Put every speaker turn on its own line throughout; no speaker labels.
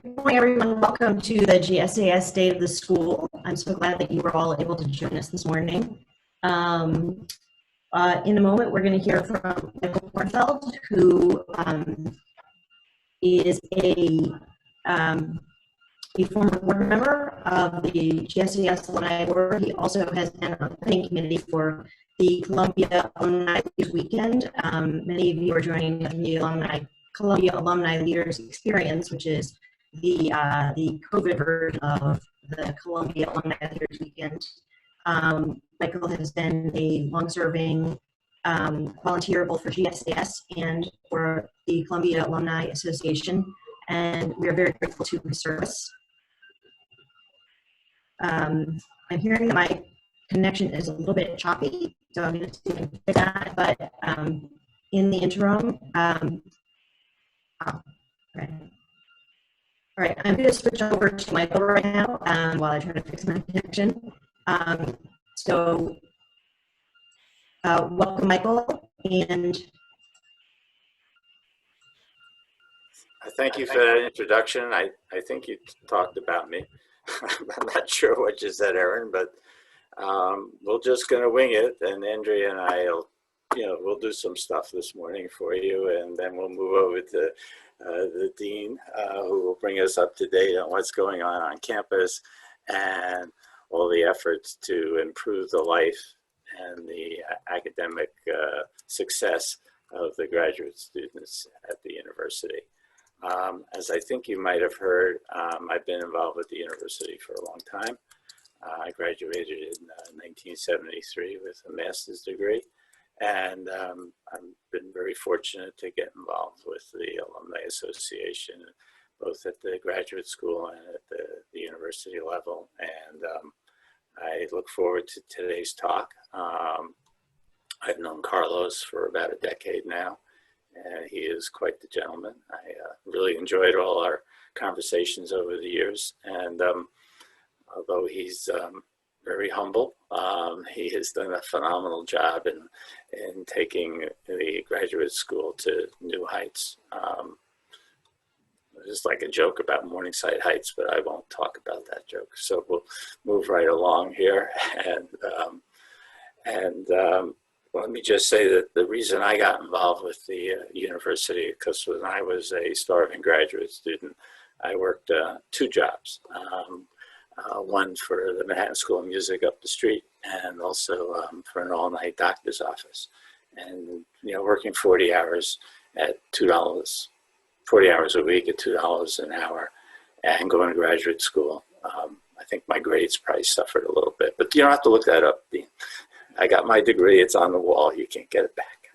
Good morning, everyone. Welcome to the GSAS Day of the School. I'm so glad that you were all able to join us this morning. In a moment, we're going to hear from Michael Kornfeld, who is a former board member of the GSAS Alumni Board. He also has been on the planning committee for the Columbia Alumni Weekend. Many of you are joining the Columbia Alumni Leaders Experience, which is the COVID version of the Columbia Alumni Leaders Weekend. Michael has been a long-serving volunteer both for GSAS and for the Columbia Alumni Association, and we are very grateful to his service. I'm hearing that my connection is a little bit choppy, so I'm going to see if I can fix that, but in the interim, All right, I'm going to switch over to Michael right now while I try to fix my connection. Welcome, Michael, and
thank you for that introduction. I think you talked about me. I'm not sure what you said, Erin, but we're just going to wing it, and Andrea and I'll, we'll do some stuff this morning for you, and then we'll move over to the dean, who will bring us up to date on what's going on campus and all the efforts to improve the life and the academic success of the graduate students at the university. As I think you might have heard, I've been involved with the university for a long time. I graduated in 1973 with a master's degree, and I've been very fortunate to get involved with the Alumni Association, both at the graduate school and at the university level. And I look forward to today's talk. I've known Carlos for about a decade now. He is quite the gentleman. I really enjoyed all our conversations over the years. And although he's very humble, he has done a phenomenal job in taking the graduate school to new heights. There's like a joke about Morningside Heights, but I won't talk about that joke. So we'll move right along here. Let me just say that the reason I got involved with the university, because when I was a starving graduate student, I worked two jobs. One for the Manhattan School of Music up the street, and also for an all-night doctor's office. And working 40 hours at $2, 40 hours a week at $2 an hour, and going to graduate school. I think my grades probably suffered a little bit, but you don't have to look that up, Dean. I got my degree, it's on the wall, you can't get it back.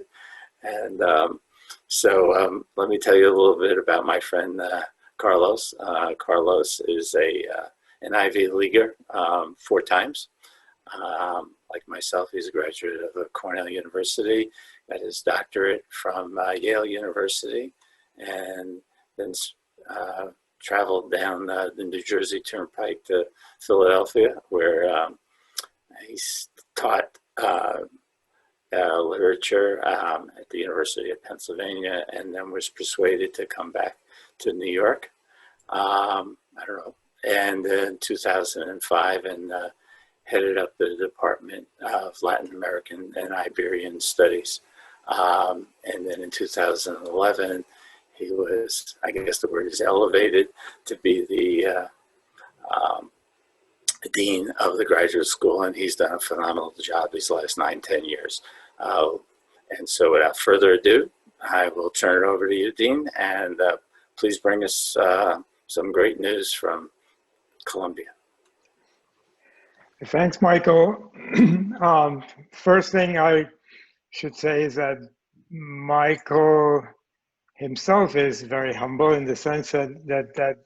And let me tell you a little bit about my friend Carlos. Carlos is an Ivy Leaguer 4 times. Like myself, he's a graduate of Cornell University, got his doctorate from Yale University, and then traveled down the New Jersey Turnpike to Philadelphia, where he's taught literature at the University of Pennsylvania, and then was persuaded to come back to New York. I don't know. And in 2005, and headed up the Department of Latin American and Iberian Studies. And then in 2011, he was, I guess the word is elevated, to be the dean of the graduate school, and he's done a phenomenal job these last 9-10 years. And so without further ado, I will turn it over to you, Dean, and please bring us some great news from Columbia.
Thanks, Michael. First thing I should say is that Michael himself is very humble in the sense that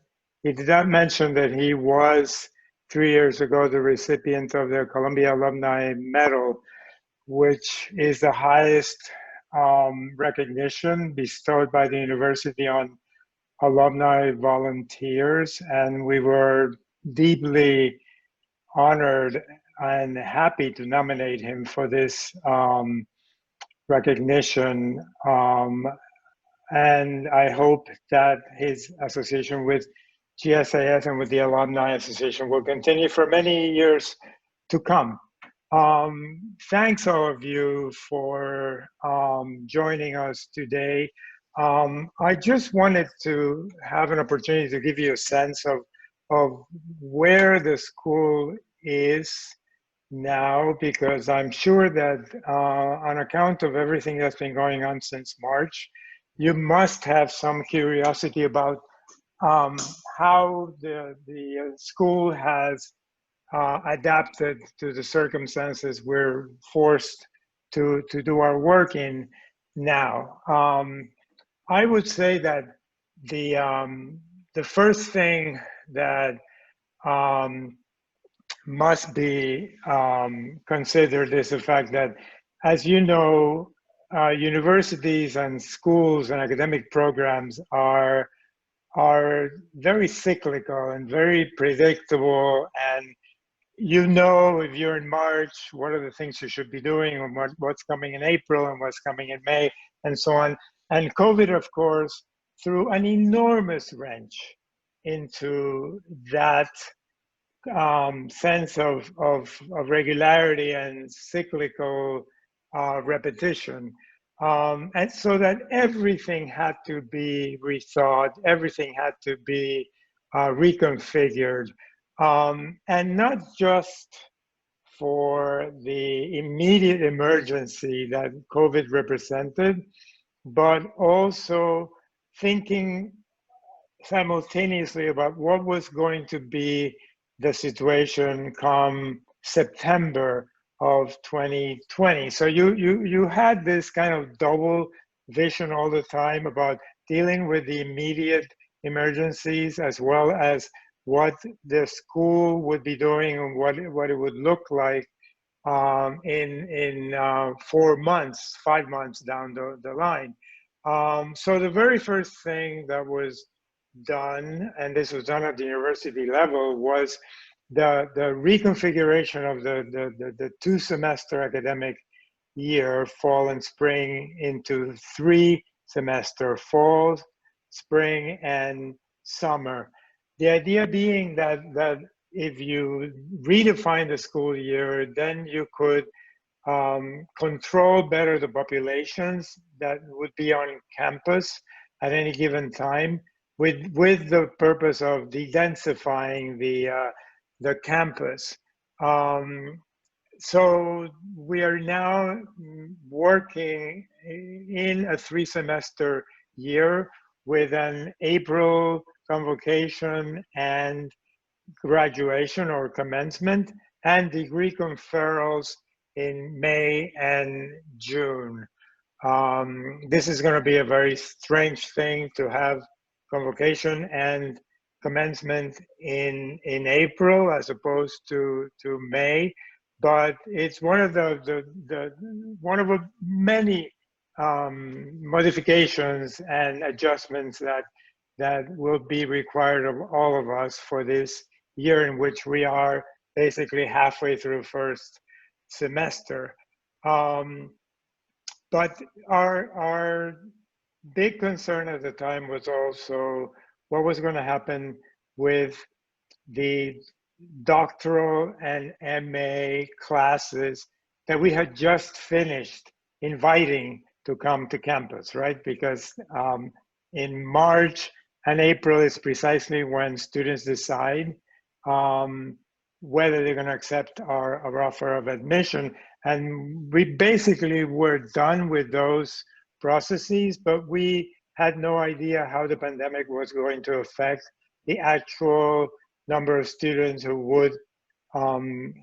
he did not mention that he was 3 years ago the recipient of the Columbia Alumni Medal, which is the highest recognition bestowed by the university on alumni volunteers, and we were deeply honored and happy to nominate him for this recognition. And I hope that his association with GSAS and with the Alumni Association will continue for many years to come. Thanks all of you for joining us today. I just wanted to have an opportunity to give you a sense of where the school is now, because I'm sure that on account of everything that's been going on since March, you must have some curiosity about how the school has adapted to the circumstances we're forced to do our work in now. I would say that the first thing that must be considered is the fact that, as you know, universities and schools and academic programs are very cyclical and very predictable, and you know, if you're in March, what are the things you should be doing, and what's coming in April and what's coming in May, and so on. And COVID, of course, threw an enormous wrench into that sense of regularity and cyclical repetition. And so that everything had to be rethought, everything had to be reconfigured. And not just for the immediate emergency that COVID represented, but also thinking simultaneously about what was going to be the situation come September of 2020. So you had this kind of double vision all the time about dealing with the immediate emergencies as well as what the school would be doing and what it would look like in 4 months, 5 months down the line. So the very first thing that was done, and this was done at the university level, was the reconfiguration of the 2-semester academic year, fall and spring, into 3 semester, fall, spring, and summer. The idea being that if you redefine the school year, then you could control better the populations that would be on campus at any given time, with the purpose of de-densifying the campus. So we are now working in a 3-semester year with an April convocation and graduation or commencement, and degree conferrals in May and June. This is going to be a very strange thing to have convocation and commencement in April as opposed to May, but it's one of one of many modifications and adjustments that will be required of all of us for this year, in which we are basically halfway through first semester. But our big concern at the time was also what was going to happen with the doctoral and MA classes that we had just finished inviting to come to campus, right? Because in March and April is precisely when students decide whether they're going to accept our offer of admission. And we basically were done with those processes, but we had no idea how the pandemic was going to affect the actual number of students who would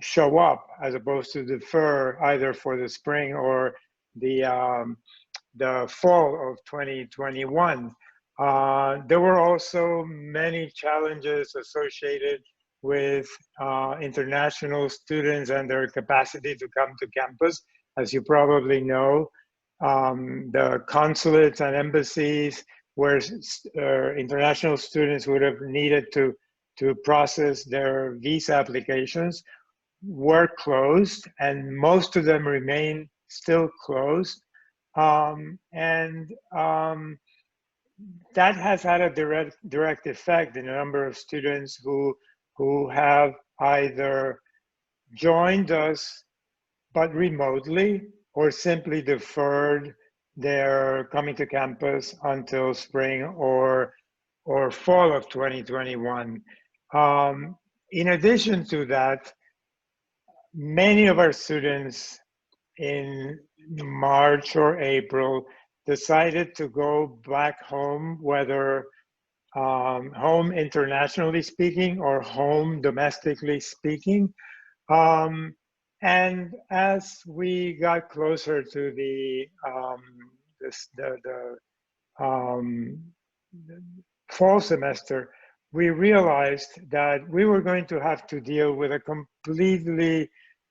show up, as opposed to defer either for the spring or the fall of 2021. There were also many challenges associated with international students and their capacity to come to campus. As you probably know, the consulates and embassies where international students would have needed to process their visa applications were closed, and most of them remain still closed. that has had a direct effect in a number of students who have either joined us but remotely, or simply deferred their coming to campus until spring or fall of 2021. In addition to that, many of our students in March or April decided to go back home, whether home internationally speaking or home domestically speaking. And as we got closer to the um, fall semester, we realized that we were going to have to deal with a completely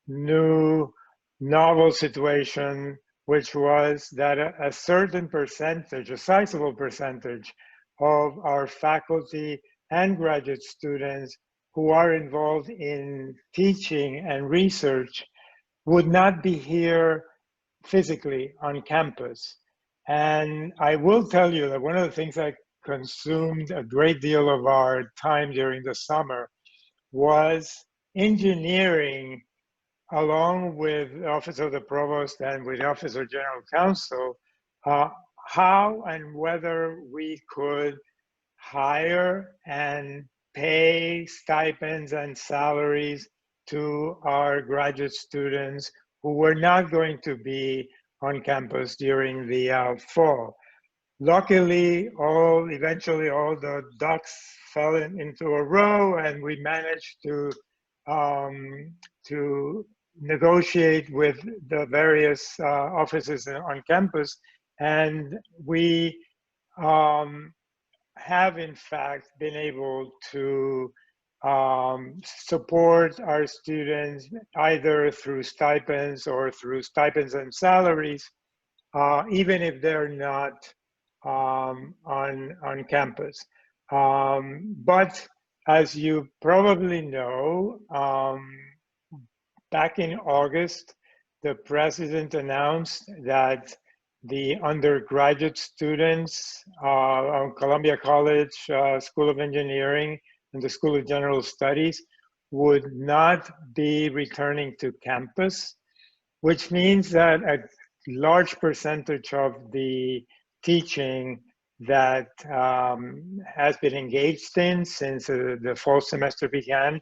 new, novel situation, which was that a certain percentage, a sizable percentage of our faculty and graduate students who are involved in teaching and research would not be here physically on campus. And I will tell you that one of the things that consumed a great deal of our time during the summer was engineering, along with the Office of the Provost and with the Office of General Counsel, how and whether we could hire and pay stipends and salaries to our graduate students who were not going to be on campus during the fall. Luckily, eventually all the ducks fell into a row, and we managed to negotiate with the various offices on campus, and we have in fact been able to support our students either through stipends or through stipends and salaries, even if they're not on campus. But as you probably know, back in August, the president announced that the undergraduate students on Columbia College School of Engineering and the School of General Studies would not be returning to campus, which means that a large percentage of the teaching that has been engaged in since the fall semester began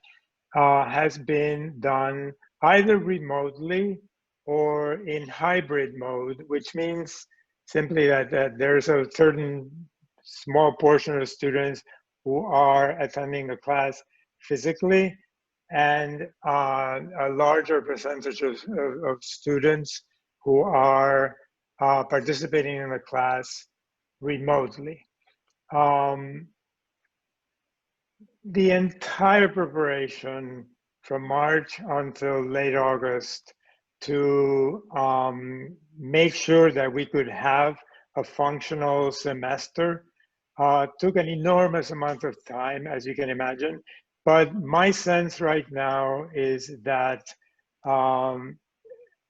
has been done either remotely or in hybrid mode, which means simply that there's a certain small portion of students who are attending the class physically, and a larger percentage of students who are participating in the class remotely. The entire preparation from March until late August to make sure that we could have a functional semester took an enormous amount of time, as you can imagine. But my sense right now is that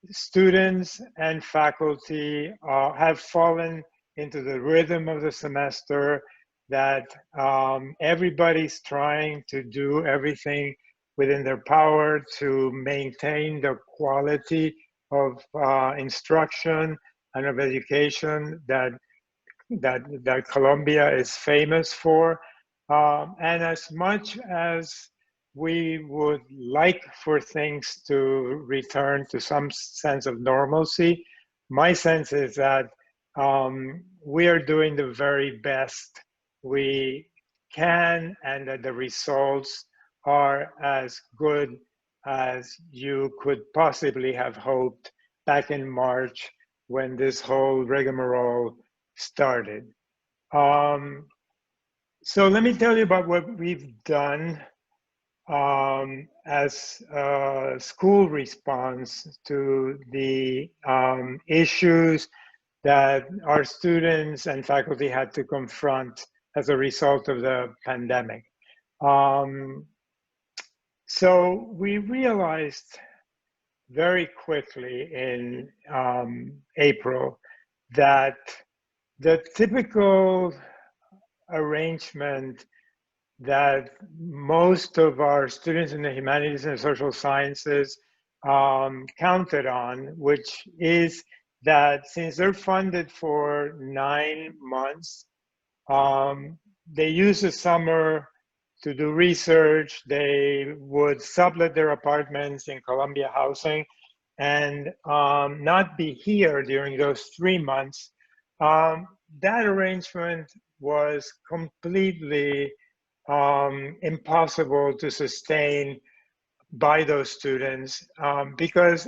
students and faculty have fallen into the rhythm of the semester, that everybody's trying to do everything within their power to maintain the quality of instruction and of education that Columbia is famous for. And as much as we would like for things to return to some sense of normalcy, my sense is that we are doing the very best we can, and that the results are as good as you could possibly have hoped back in March when this whole rigmarole started. So let me tell you about what we've done as a school response to the issues that our students and faculty had to confront as a result of the pandemic. So we realized very quickly in April that the typical arrangement that most of our students in the humanities and social sciences counted on, which is that since they're funded for 9 months, they use the summer to do research. They would sublet their apartments in Columbia Housing and not be here during those 3 months. That arrangement was completely impossible to sustain by those students because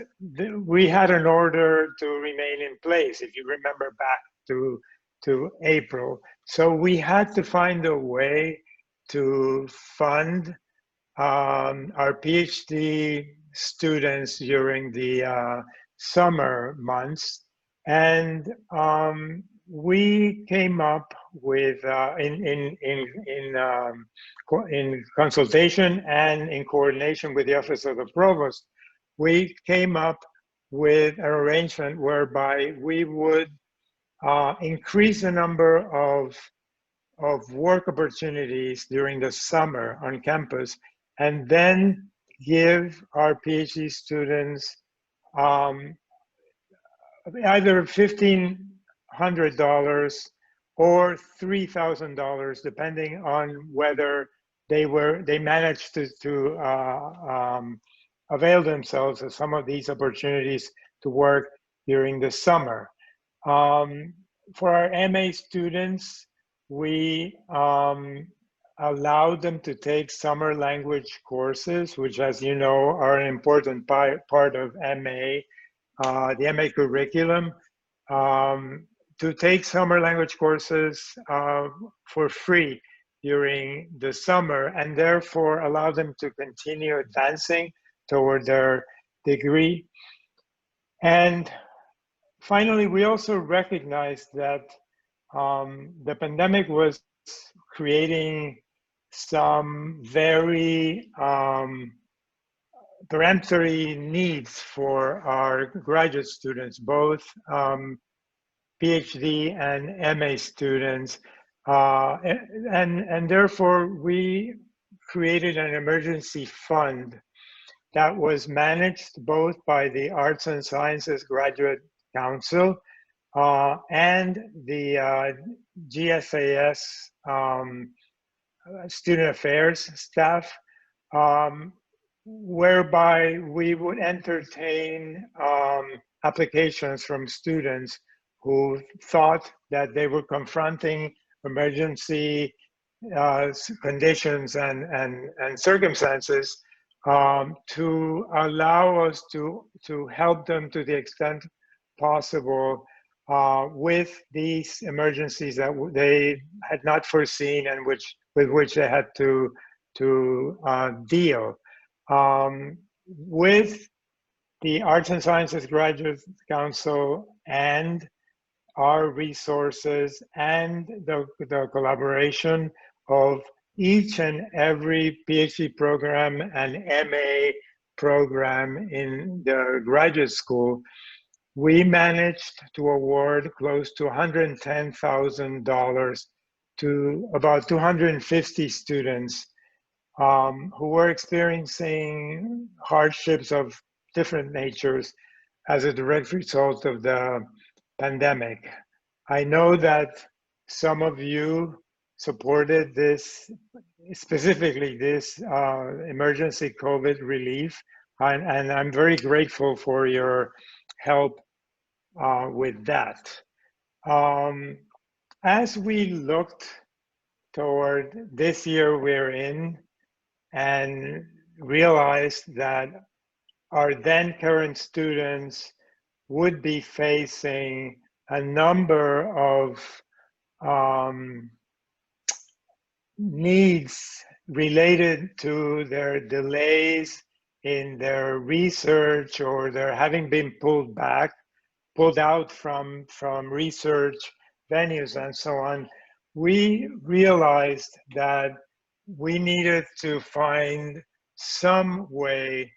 we had an order to remain in place, if you remember back to April. So we had to find a way to fund our PhD students during the summer months. And we came up with, in consultation and in coordination with the Office of the Provost, we came up with an arrangement whereby we would increase the number of work opportunities during the summer on campus, and then give our PhD students either $1,500 or $3,000, depending on whether they managed to avail themselves of some of these opportunities to work during the summer. For our MA students, we allowed them to take summer language courses, which, as you know, are an important part of MA, the MA curriculum, to take summer language courses for free during the summer, and therefore allow them to continue advancing toward their degree. And finally, we also recognized that the pandemic was creating some very peremptory needs for our graduate students, both PhD and MA students. And therefore, we created an emergency fund that was managed both by the Arts and Sciences Graduate Council and the GSAS Student Affairs staff, whereby we would entertain applications from students who thought that they were confronting emergency conditions and circumstances, to allow us to help them to the extent possible with these emergencies that they had not foreseen and with which they had to deal. With the Arts and Sciences Graduate Council and our resources and the collaboration of each and every PhD program and MA program in the graduate school, we managed to award close to $110,000 to about 250 students who were experiencing hardships of different natures as a direct result of the pandemic. I know that some of you supported this, specifically this emergency COVID relief, and I'm very grateful for your help with that. As we looked toward this year we're in and realized that our then current students would be facing a number of needs related to their delays in their research or their having been pulled out from research venues and so on, we realized that we needed to find some way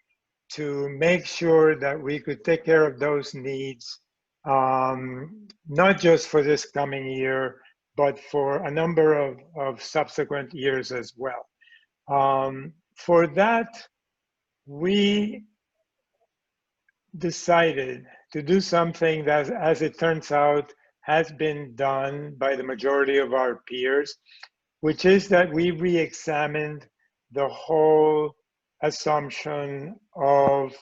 to make sure that we could take care of those needs, not just for this coming year, but for a number of subsequent years as well. For that, we decided to do something that, as it turns out, has been done by the majority of our peers, which is that we re-examined the whole assumption of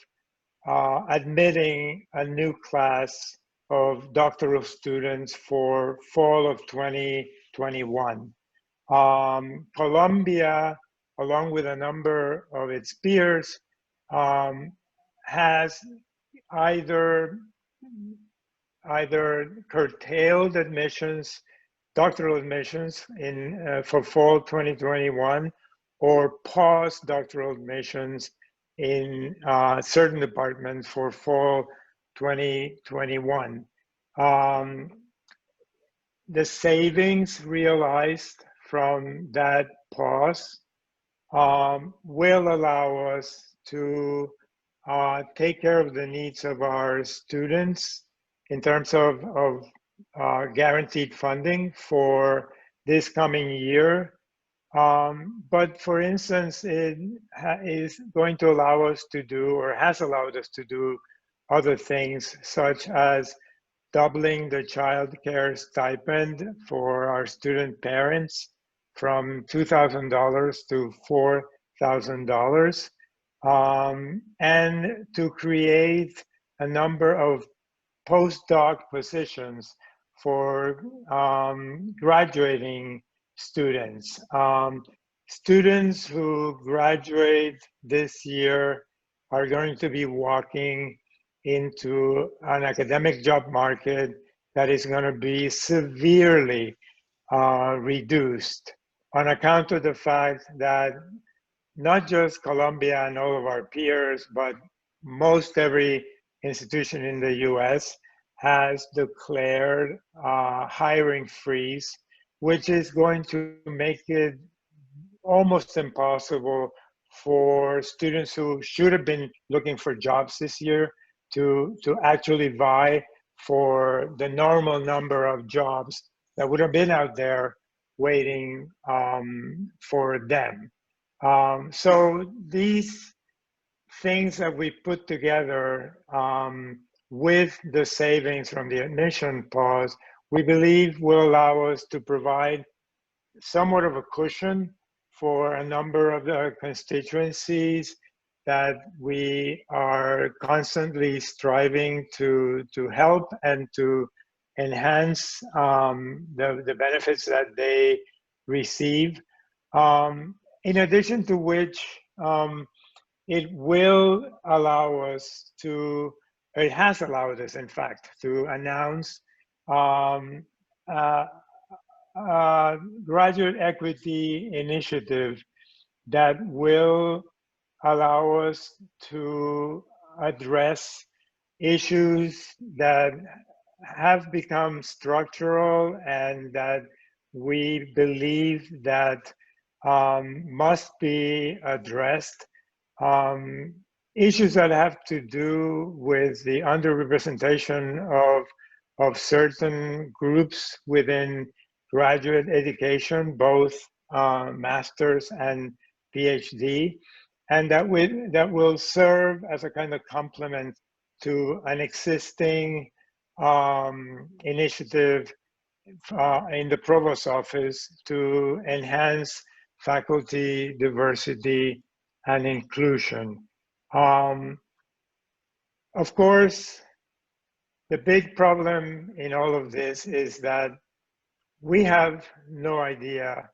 admitting a new class of doctoral students for fall of 2021. Columbia, along with a number of its peers, has either curtailed admissions, doctoral admissions for fall 2021, or paused doctoral admissions in certain departments for fall 2021. The savings realized from that pause will allow us to take care of the needs of our students in terms of guaranteed funding for this coming year. But for instance, it is going to allow us to do, or has allowed us to do, other things such as doubling the child care stipend for our student parents from $2,000 to $4,000, and to create a number of postdoc positions for graduating students. Students who graduate this year are going to be walking into an academic job market that is going to be severely reduced on account of the fact that not just Columbia and all of our peers, but most every institution in the US has declared hiring freeze, which is going to make it almost impossible for students who should have been looking for jobs this year to actually vie for the normal number of jobs that would have been out there waiting for them. So these things that we put together with the savings from the admission pause, we believe will allow us to provide somewhat of a cushion for a number of the constituencies that we are constantly striving to help and to enhance the benefits that they receive. In addition to which, it will allow us to, it has allowed us, in fact, to announce graduate equity initiative that will allow us to address issues that have become structural and that we believe that must be addressed. Issues that have to do with the underrepresentation of certain groups within graduate education, both master's and PhD, and that will serve as a kind of complement to an existing initiative in the provost's office to enhance faculty diversity and inclusion. Of course, the big problem in all of this is that we have no idea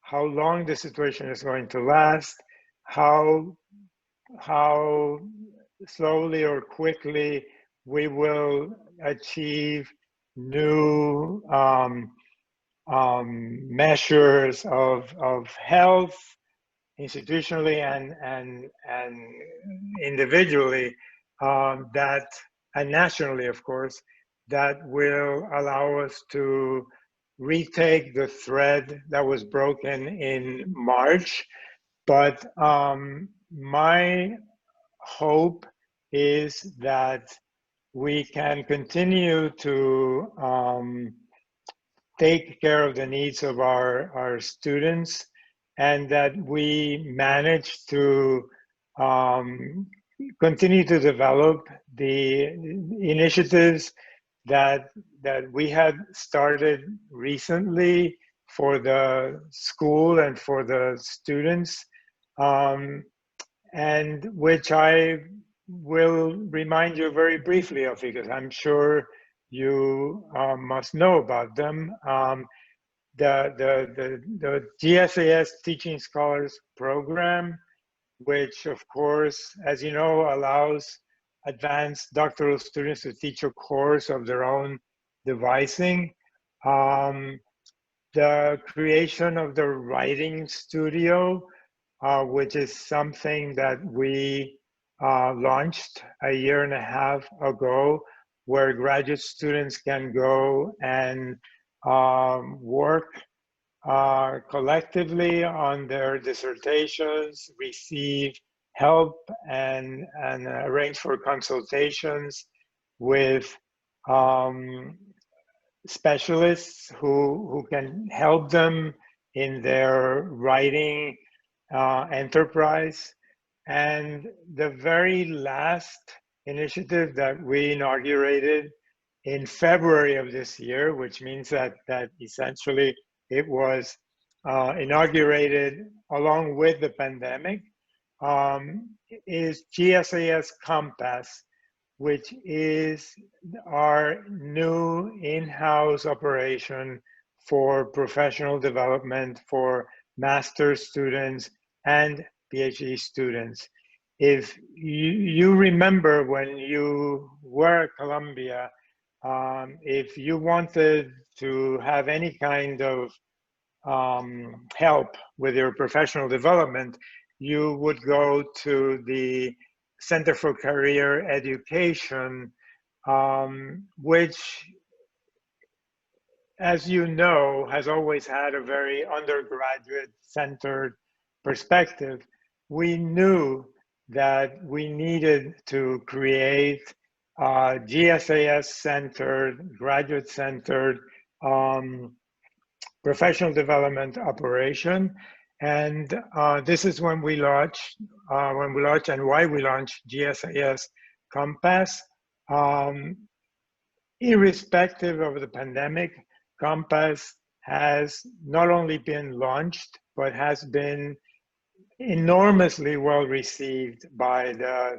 how long the situation is going to last, how slowly or quickly we will achieve new measures of health institutionally and individually, that, and nationally, of course, that will allow us to retake the thread that was broken in March. But my hope is that we can continue to take care of the needs of our students, and that we managed to continue to develop the initiatives that we had started recently for the school and for the students, and which I will remind you very briefly of, because I'm sure you must know about them. The GSAS Teaching Scholars Program, which of course, as you know, allows advanced doctoral students to teach a course of their own devising. The creation of the writing studio, which is something that we launched a year and a half ago, where graduate students can go and work collectively on their dissertations, receive help, and arrange for consultations with specialists who can help them in their writing enterprise. And the very last initiative that we inaugurated in February of this year, which means that essentially it was inaugurated along with the pandemic, is GSAS Compass, which is our new in-house operation for professional development for master's students and PhD students. If you remember when you were at Columbia, if you wanted to have any kind of help with your professional development, you would go to the Center for Career Education, which, as you know, has always had a very undergraduate-centered perspective. We knew that we needed to create a GSAS-centered, graduate-centered professional development operation. And this is when we launched and why we launched GSAS Compass. Irrespective of the pandemic, Compass has not only been launched, but has been enormously well received by the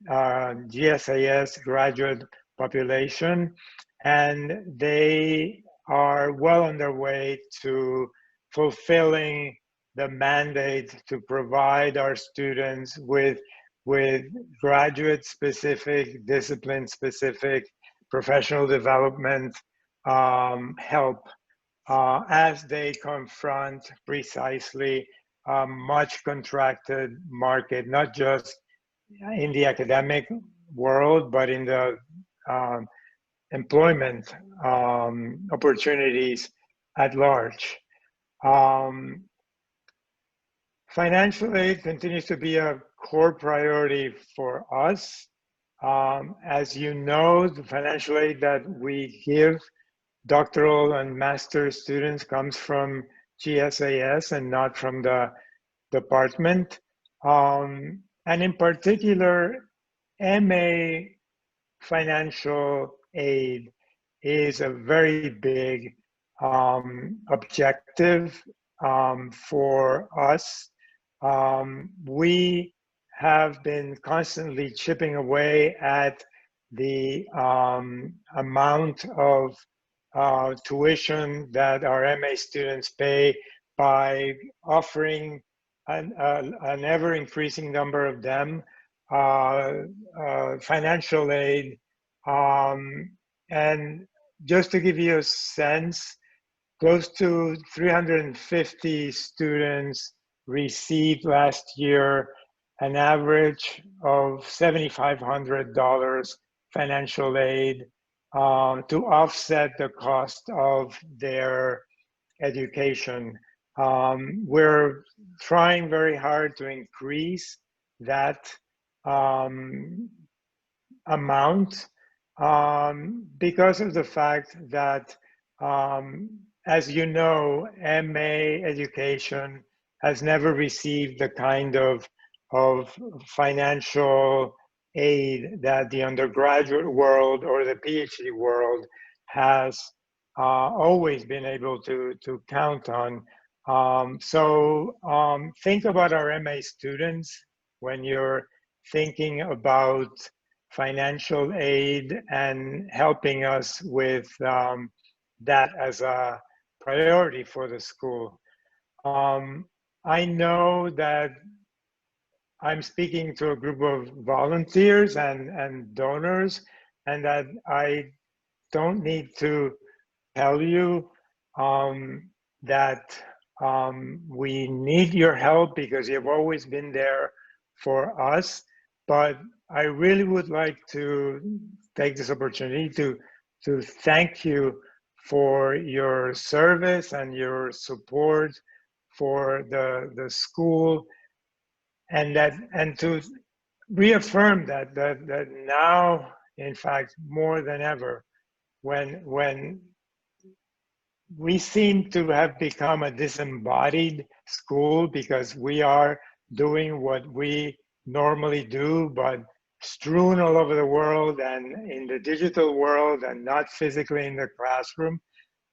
GSAS graduate population, and they are well on their way to fulfilling the mandate to provide our students with graduate-specific, discipline-specific professional development help as they confront precisely a much contracted market, not just in the academic world, but in the employment opportunities at large. Financial aid continues to be a core priority for us. As you know, the financial aid that we give doctoral and master's students comes from GSAS and not from the department. And in particular, MA financial aid is a very big objective for us. We have been constantly chipping away at the amount of tuition that our MA students pay by offering an ever increasing number of them financial aid. And just to give you a sense, close to 350 students received last year an average of $7,500 financial aid to offset the cost of their education. We're trying very hard to increase that amount because of the fact that as you know, MA education has never received the kind of financial aid that the undergraduate world or the PhD world has always been able to count on. Think about our MA students when you're thinking about financial aid and helping us with that as a priority for the school. I know that I'm speaking to a group of volunteers and donors, and that I don't need to tell you that we need your help because you've always been there for us. But I really would like to take this opportunity to thank you for your service and your support for the school, and to reaffirm that now, in fact, more than ever, when we seem to have become a disembodied school because we are doing what we normally do, but strewn all over the world and in the digital world and not physically in the classroom,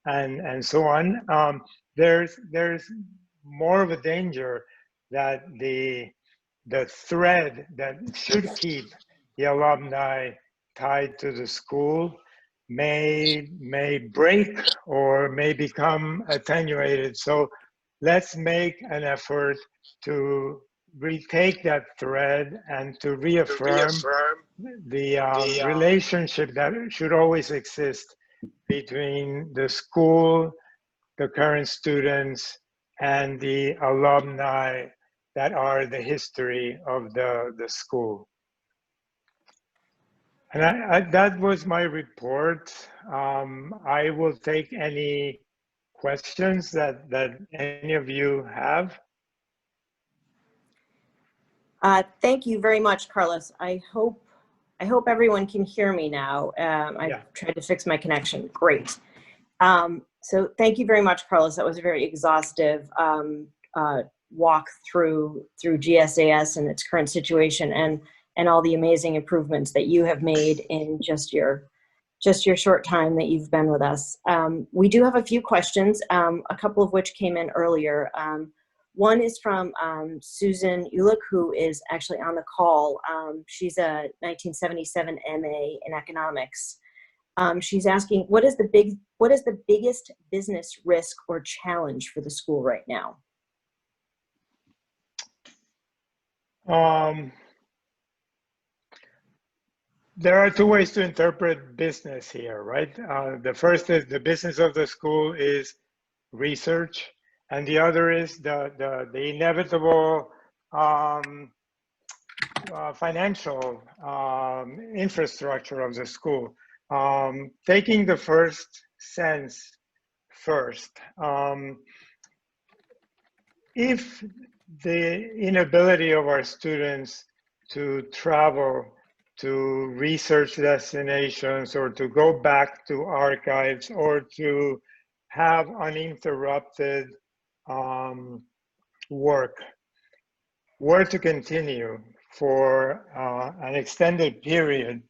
and so on. There's more of a danger that the thread that should keep the alumni tied to the school may break or may become attenuated. So let's make an effort to retake that thread and to reaffirm the relationship that should always exist between the school, the current students, and the alumni that are the history of the school. And that was my report. I will take any questions that any of you have.
Thank you very much, Carlos. I hope everyone can hear me now. I've tried to fix my connection. Great. So thank you very much, Carlos. That was a very exhaustive walk through GSAS and its current situation and all the amazing improvements that you have made in just your short time that you've been with us. We do have a few questions, a couple of which came in earlier. One is from Susan Ulick, who is actually on the call. She's a 1977 MA in economics. She's asking, what is the biggest business risk or challenge for the school right now?
There are two ways to interpret business here, right? The first is the business of the school is research, and the other is the inevitable financial infrastructure of the school. Taking the first sense first, if the inability of our students to travel to research destinations or to go back to archives or to have uninterrupted work were to continue for an extended period,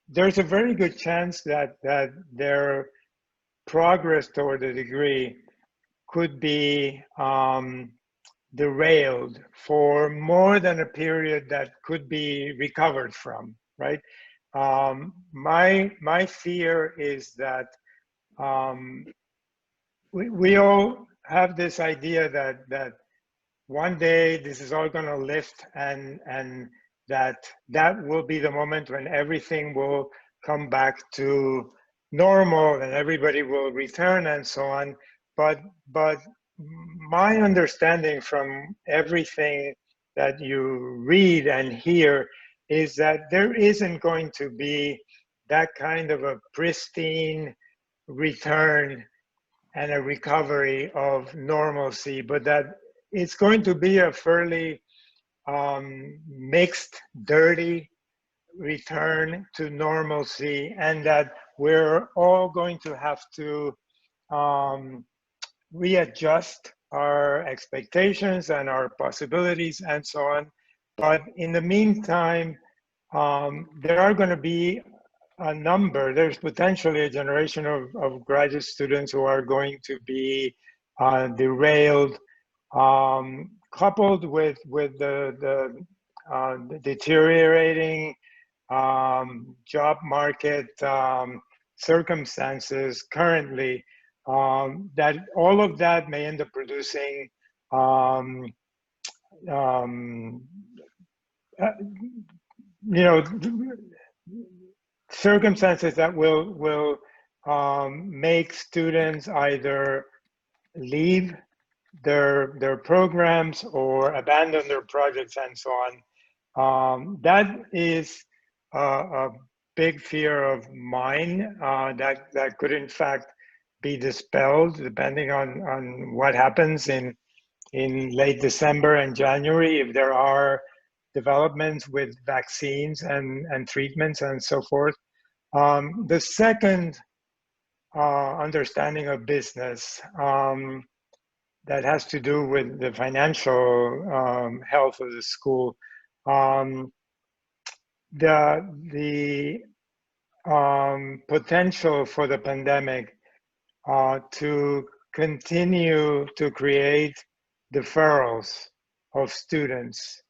there's a very good chance that their progress toward a degree could be derailed for more than a period that could be recovered from, right? My fear is that we all have this idea that one day this is all going to lift and that will be the moment when everything will come back to normal and everybody will return and so on. But my understanding from everything that you read and hear is that there isn't going to be that kind of a pristine return and a recovery of normalcy, but that it's going to be a fairly mixed, dirty return to normalcy, and that we're all going to have to readjust our expectations and our possibilities and so on. But in the meantime, there are going to be there's potentially a generation of graduate students who are going to be derailed, coupled with the deteriorating job market circumstances currently, that all of that may end up producing you know, circumstances that will make students either leave their programs or abandon their projects and so on. That is a big fear of mine that could in fact be dispelled depending on what happens in late December and January, if there are developments with vaccines and treatments and so forth. The second understanding of business that has to do with the financial health of the school. The potential for the pandemic to continue to create deferrals of students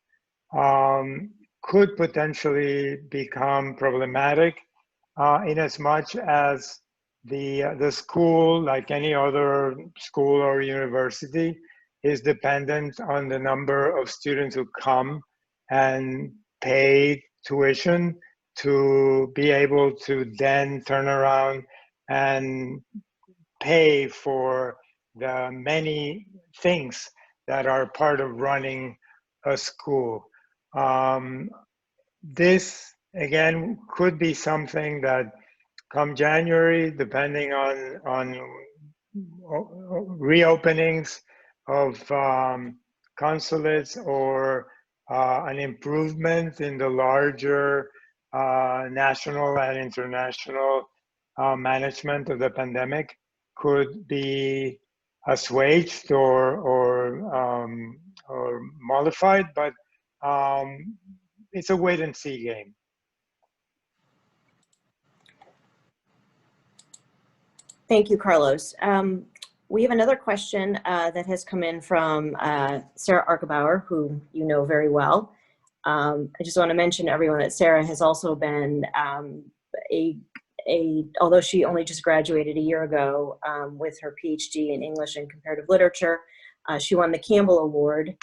could potentially become problematic in as much as the school, like any other school or university, is dependent on the number of students who come and pay tuition to be able to then turn around and pay for the many things that are part of running a school. This, again, could be something that come January, depending on reopenings of consulates or an improvement in the larger national and international management of the pandemic, could be assuaged or modified, but it's a wait and see game.
Thank you, Carlos. We have another question that has come in from Sarah Arkebauer, who you know very well. I just want to mention to everyone that Sarah has also been although she only just graduated a year ago with her PhD in English and Comparative Literature, she won the Campbell Award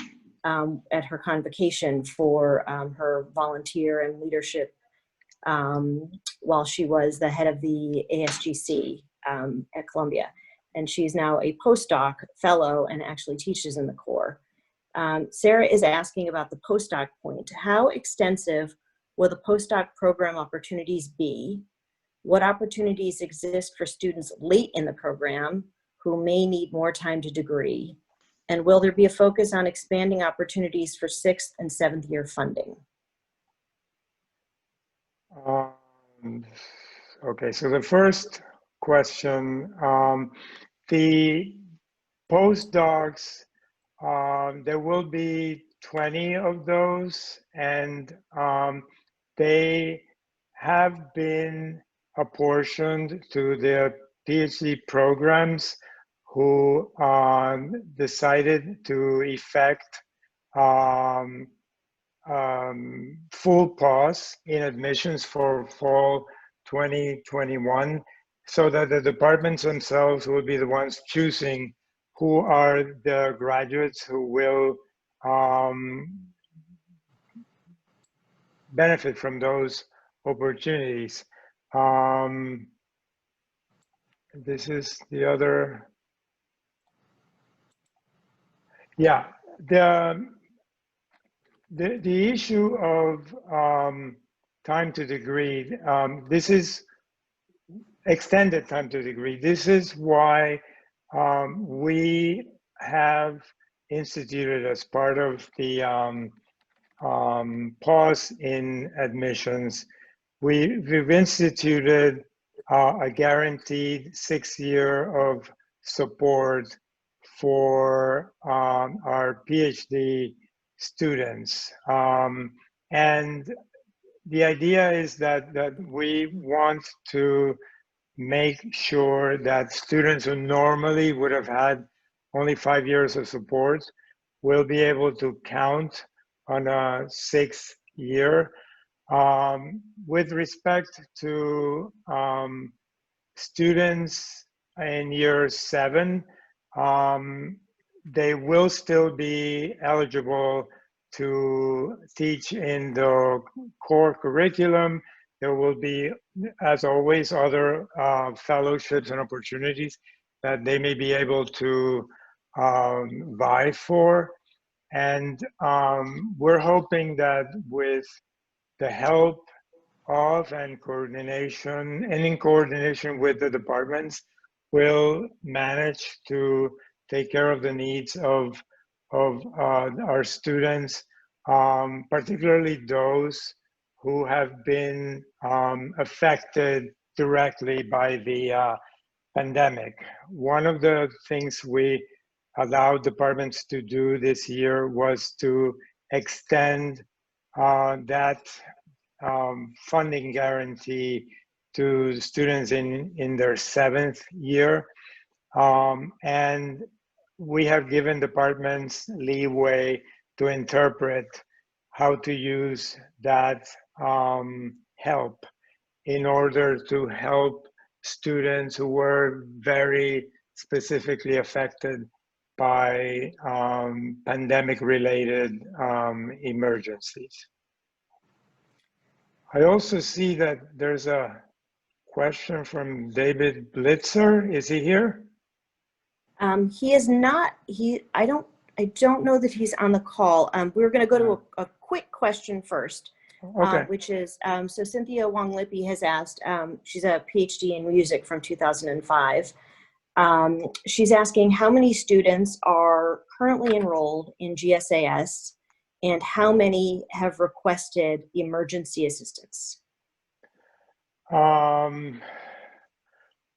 at her convocation for her volunteer and leadership while she was the head of the ASGC at Columbia. And she's now a postdoc fellow and actually teaches in the core. Sarah is asking about the postdoc point. How extensive will the postdoc program opportunities be? What opportunities exist for students late in the program who may need more time to degree? And will there be a focus on expanding opportunities for 6th and 7th year funding?
Okay, so the first question, the postdocs, there will be 20 of those, and they have been apportioned to the PhD programs who decided to effect full pause in admissions for fall 2021, so that the departments themselves will be the ones choosing who are the graduates who will benefit from those opportunities. This is the other. Yeah, the issue of time to degree, this is extended time to degree. This is why we have instituted, as part of the pause in admissions, we've instituted a guaranteed 6 year of support for our PhD students. And the idea is that we want to make sure that students who normally would have had only 5 years of support will be able to count on a 6th year. With respect to students in year 7, they will still be eligible to teach in the core curriculum. There will be, as always, other fellowships and opportunities that they may be able to vie for. And we're hoping that with the help of and in coordination with the departments, we'll manage to take care of the needs of our students, particularly those who have been affected directly by the pandemic. One of the things we allowed departments to do this year was to extend that funding guarantee to students in their 7th year. And we have given departments leeway to interpret how to use that help in order to help students who were very specifically affected by pandemic-related emergencies. I also see that there's a question from David Blitzer. Is he here?
He is not. I don't know that he's on the call. We're going to go to a quick question first,
Okay.
which is, so Cynthia Wong Lippy has asked, she's a PhD in music from 2005. She's asking how many students are currently enrolled in GSAS and how many have requested emergency assistance?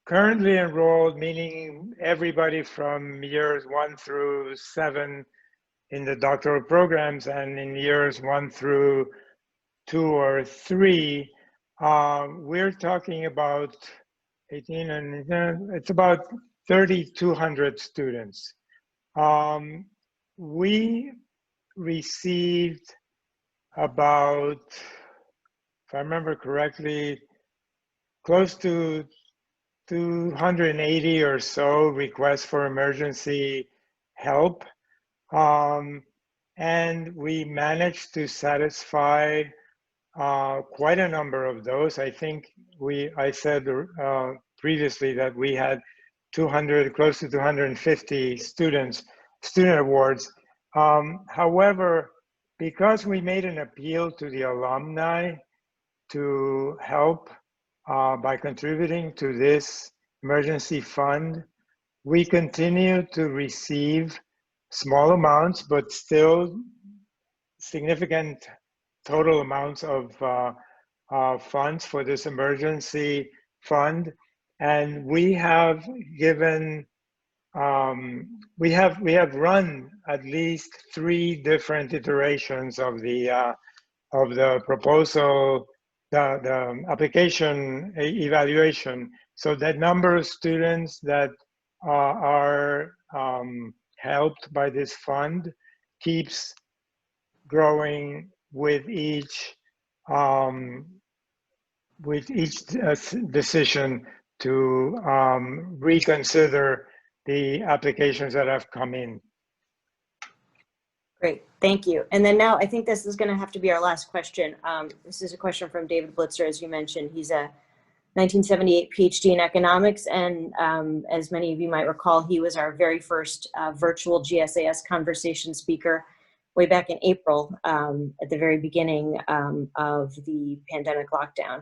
Currently enrolled, meaning everybody from years 1 through 7 in the doctoral programs, and in years 1 through 2 or 3, we're talking about 18, and it's about 3,200 students. We received about, if I remember correctly, close to 280 or so requests for emergency help. And we managed to satisfy quite a number of those. I think I said previously that we had 200, close to 250 student awards. However, because we made an appeal to the alumni to help by contributing to this emergency fund, we continue to receive small amounts, but still significant total amounts of funds for this emergency fund. And we have given, we have run at least 3 different iterations of the proposal, the application evaluation. So that number of students that are helped by this fund keeps growing with each decision to reconsider the applications that have come in.
Great, thank you. And then now I think this is going to have to be our last question. This is a question from David Blitzer, as you mentioned. He's a 1978 PhD in economics, and as many of you might recall, he was our very first virtual GSAS conversation speaker way back in April at the very beginning of the pandemic lockdown.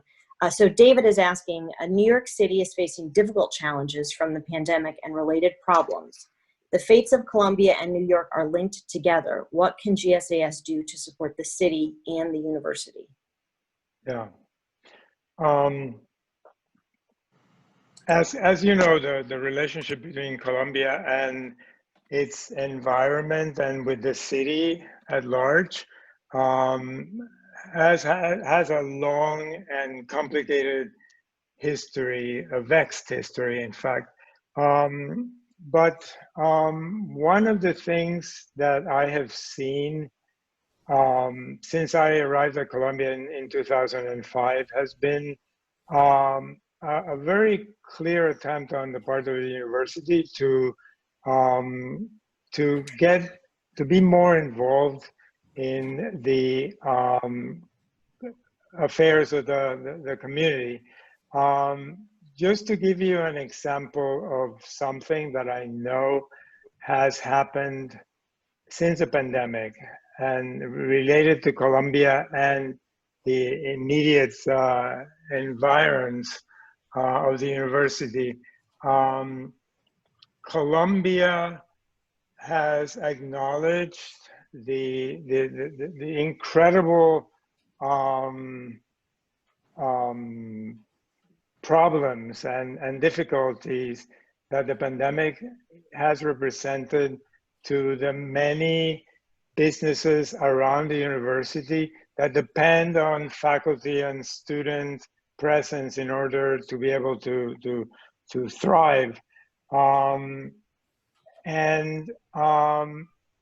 So David is asking, New York City is facing difficult challenges from the pandemic and related problems. The fates of Columbia and New York are linked together. What can GSAS do to support the city and the university?
Yeah. As you know, the relationship between Colombia and its environment and with the city at large has a long and complicated history, a vexed history, in fact. But one of the things that I have seen since I arrived at Columbia in 2005 has been a very clear attempt on the part of the university um, to be more involved in the affairs of the community. Just to give you an example of something that I know has happened since the pandemic and related to Colombia and the immediate environs of the university. Colombia has acknowledged the incredible problems and difficulties that the pandemic has represented to the many businesses around the university that depend on faculty and student presence in order to be able to thrive.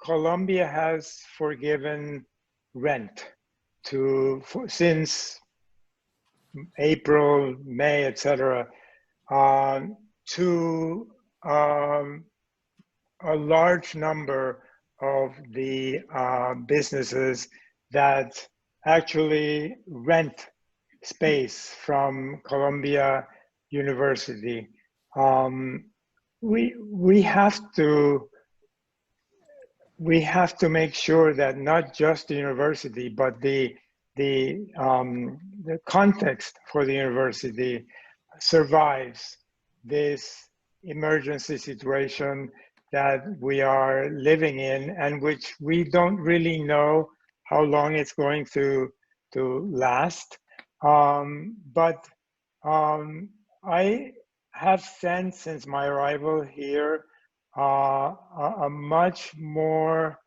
Colombia has forgiven rent since April, May, etc., to a large number of the businesses that actually rent space from Columbia University. We have to make sure that not just the university, but the context for the university survives this emergency situation that we are living in, and which we don't really know how long it's going to last. But I have sensed since my arrival here a much more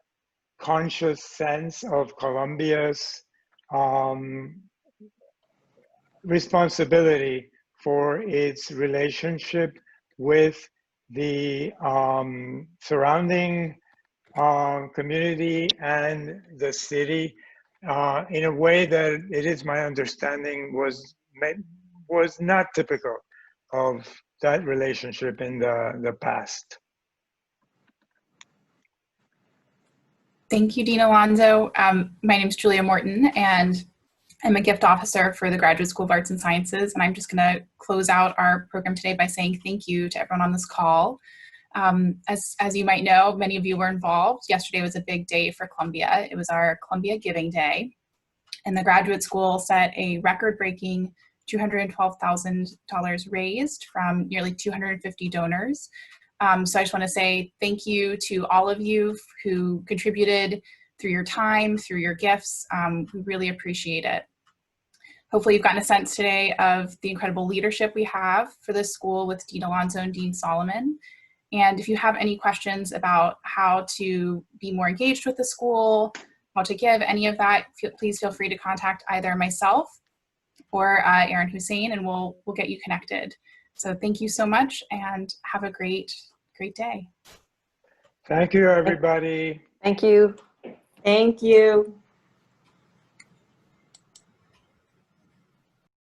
conscious sense of Colombia's responsibility for its relationship with the surrounding community and the city in a way that it is my understanding was not typical of that relationship in the past.
Thank you, Dean Alonso. My name is Julia Morton, and I'm a gift officer for the Graduate School of Arts and Sciences, and I'm just going to close out our program today by saying thank you to everyone on this call. As you might know, many of you were involved. Yesterday was a big day for Columbia. It was our Columbia Giving Day, and the graduate school set a record-breaking $212,000 raised from nearly 250 donors. So I just want to say thank you to all of you who contributed through your time, through your gifts. We really appreciate it. Hopefully you've gotten a sense today of the incredible leadership we have for this school with Dean Alonso and Dean Solomon. And if you have any questions about how to be more engaged with the school, how to give, any of that, please feel free to contact either myself or Aaron Hussein, and we'll get you connected. So thank you so much, and have a great day.
Thank you, everybody.
Thank you.
Thank you.